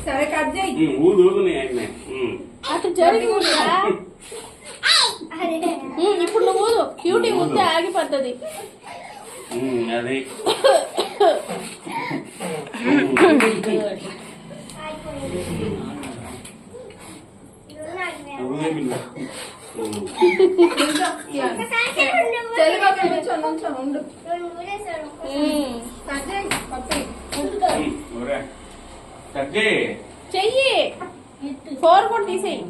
సరే కట్ చేయి అటు జరిగి ఇప్పుడు నువ్వు ఊదు క్యూటీ ఊతే ఆగిపోతుంది అది చెయ్యి 4 కూడా తీసేయి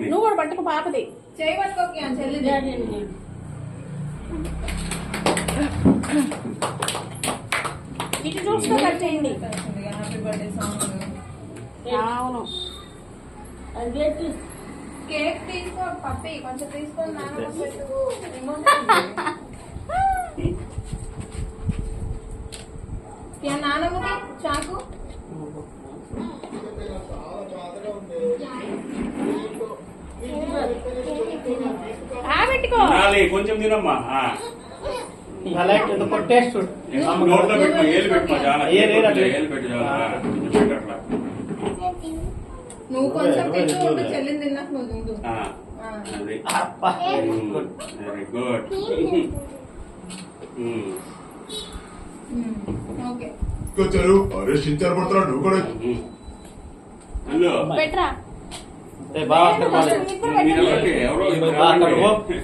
నువ్వు కూడా పట్టుకో పాపది చేయి పట్టుకోకి చెల్లి ఇటు చూస్తూ కట్ చేయండి హ్యాపీ బర్త్డే సాంగ్ అవును కేక్ తీసుకో పప్పి కొంచెం తీసుకొని నానమ్మకి చాకు పెట్టుకో కొంచెం తినమ్మా టేస్ట్ నోట్లో పెట్టు ఏలు పెట్టు చాలా ఏలు పెట్టు చాలా నువ్వు కొంచెం తింటూ చెల్లిని తిన్నాక నువ్వు తింటూ వెరీ గుడ్ ఓకే వచ్చారు అరే చింతలు పడుతున్నాడు నువ్వు కూడా పెట్టరా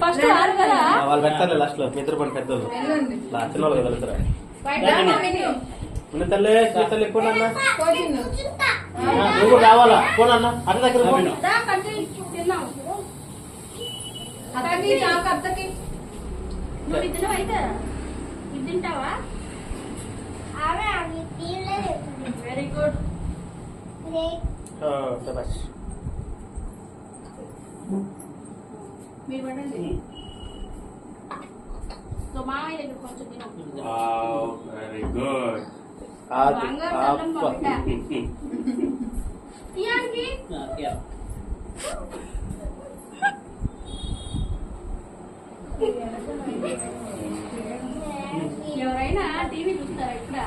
ఫస్ట్ వాళ్ళు పెడతారు లాస్ట్ లో మిత్ర పని పెద్దలు లాస్ట్ లో వెళ్తారా తల్లి తల్లి పోనన్నా నువ్వు రావాలా పోనన్నా అన్న దగ్గర తింటావా వెరీ గుడ్ మీరు పడండి సో మామయ్య దగ్గర కొంచెం తిను వెరీ గుడ్ ఎవరైనా టీవీ చూస్తారా ఇక్కడ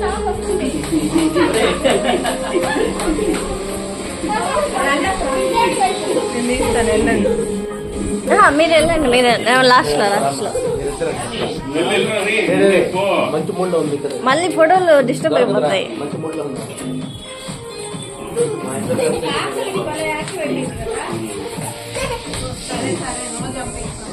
సాంగ్ వస్తుంది మీరు వెళ్ళండి మీరు లాస్ట్ లో మంచి మూడ్ లో ఉంది మళ్ళీ ఫోటోలు డిస్టర్బ్ అయిపోతాయి మంచి మూడ్ లో ఉంది సరే సరే నో జంపింగ్